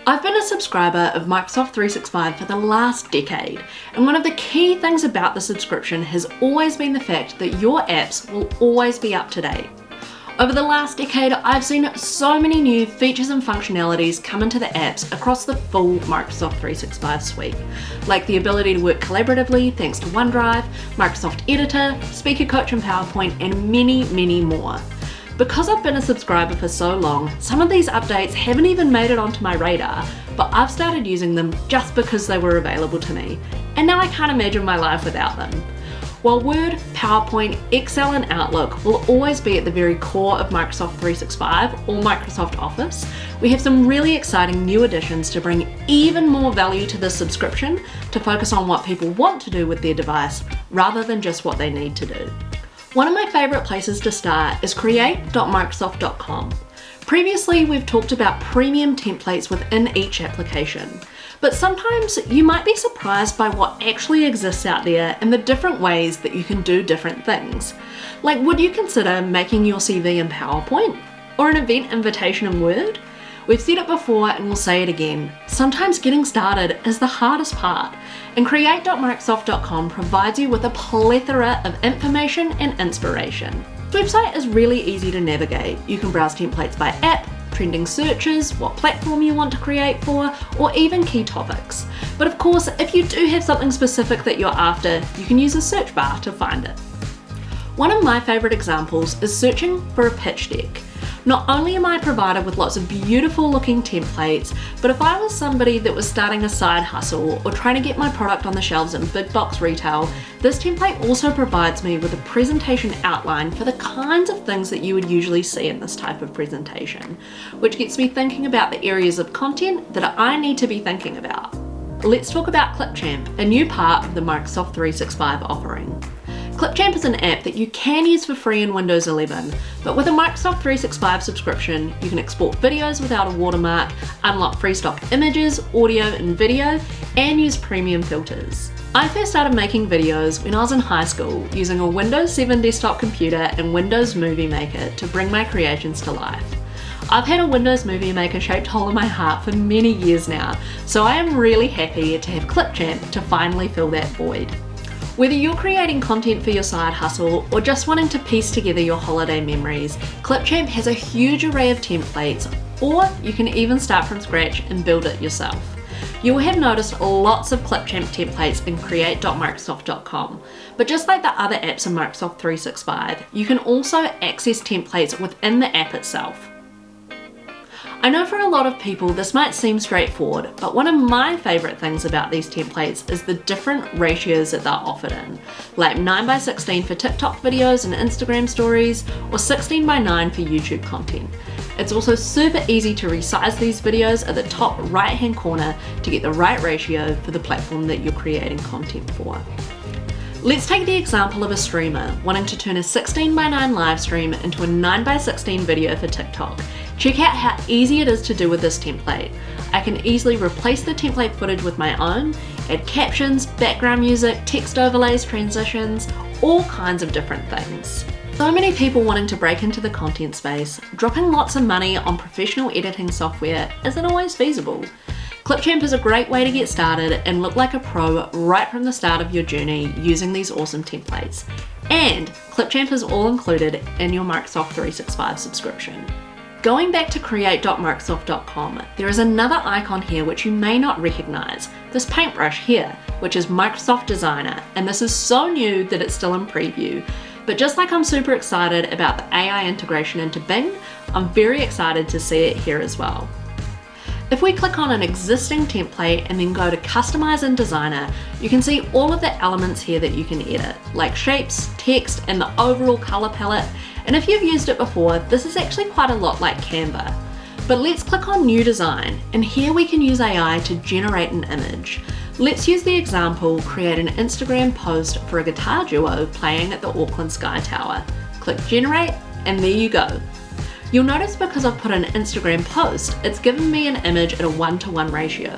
I've been a subscriber of Microsoft 365 for the last decade, and one of the key things about the subscription has always been the fact that your apps will always be up to date. Over the last decade, I've seen so many new features and functionalities come into the apps across the full Microsoft 365 suite, like the ability to work collaboratively thanks to OneDrive, Microsoft Editor, Speaker Coach and PowerPoint, and many, many more. Because I've been a subscriber for so long, some of these updates haven't even made it onto my radar, but I've started using them just because they were available to me, and now I can't imagine my life without them. While Word, PowerPoint, Excel and Outlook will always be at the very core of Microsoft 365 or Microsoft Office, we have some really exciting new additions to bring even more value to this subscription to focus on what people want to do with their device rather than just what they need to do. One of my favourite places to start is create.microsoft.com. Previously, we've talked about premium templates within each application, but sometimes you might be surprised by what actually exists out there and the different ways that you can do different things. Like, would you consider making your CV in PowerPoint or an event invitation in Word? We've said it before and we'll say it again. Sometimes getting started is the hardest part, and create.microsoft.com provides you with a plethora of information and inspiration. The website is really easy to navigate. You can browse templates by app, trending searches, what platform you want to create for, or even key topics. But of course, if you do have something specific that you're after, you can use a search bar to find it. One of my favourite examples is searching for a pitch deck. Not only am I provided with lots of beautiful looking templates, but if I was somebody that was starting a side hustle or trying to get my product on the shelves in big box retail, this template also provides me with a presentation outline for the kinds of things that you would usually see in this type of presentation, which gets me thinking about the areas of content that I need to be thinking about. Let's talk about Clipchamp, a new part of the Microsoft 365 offering. Clipchamp is an app that you can use for free in Windows 11, but with a Microsoft 365 subscription, you can export videos without a watermark, unlock free stock images, audio and video, and use premium filters. I first started making videos when I was in high school using a Windows 7 desktop computer and Windows Movie Maker to bring my creations to life. I've had a Windows Movie Maker shaped hole in my heart for many years now, so I am really happy to have Clipchamp to finally fill that void. Whether you're creating content for your side hustle or just wanting to piece together your holiday memories, Clipchamp has a huge array of templates, or you can even start from scratch and build it yourself. You will have noticed lots of Clipchamp templates in create.microsoft.com, but just like the other apps in Microsoft 365, you can also access templates within the app itself. I know for a lot of people this might seem straightforward, but one of my favourite things about these templates is the different ratios that they're offered in, like 9:16 for TikTok videos and Instagram stories, or 16:9 for YouTube content. It's also super easy to resize these videos at the top right hand corner to get the right ratio for the platform that you're creating content for. Let's take the example of a streamer wanting to turn a 16:9 live stream into a 9:16 video for TikTok. Check out how easy it is to do with this template. I can easily replace the template footage with my own, add captions, background music, text overlays, transitions, all kinds of different things. So many people wanting to break into the content space, dropping lots of money on professional editing software isn't always feasible. Clipchamp is a great way to get started and look like a pro right from the start of your journey using these awesome templates. And Clipchamp is all included in your Microsoft 365 subscription. Going back to create.microsoft.com, there is another icon here which you may not recognize, this paintbrush here, which is Microsoft Designer, and this is so new that it's still in preview. But just like I'm super excited about the AI integration into Bing, I'm very excited to see it here as well. If we click on an existing template and then go to Customize in Designer, you can see all of the elements here that you can edit, like shapes, text, and the overall color palette. And if you've used it before, this is actually quite a lot like Canva. But let's click on New Design, and here we can use AI to generate an image. Let's use the example, create an Instagram post for a guitar duo playing at the Auckland Sky Tower. Click Generate, and there you go. You'll notice because I've put an Instagram post, it's given me an image at a 1:1 ratio.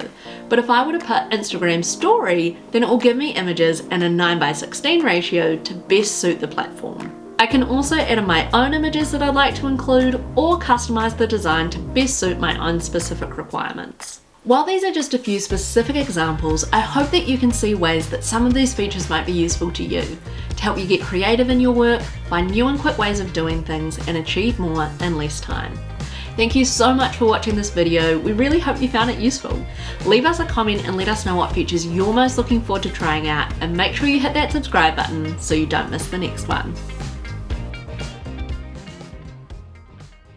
But if I were to put Instagram story, then it will give me images in a 9:16 ratio to best suit the platform. I can also add in my own images that I'd like to include or customize the design to best suit my own specific requirements. While these are just a few specific examples, I hope that you can see ways that some of these features might be useful to you to help you get creative in your work, find new and quick ways of doing things, and achieve more in less time. Thank you so much for watching this video. We really hope you found it useful. Leave us a comment and let us know what features you're most looking forward to trying out, and make sure you hit that subscribe button so you don't miss the next one.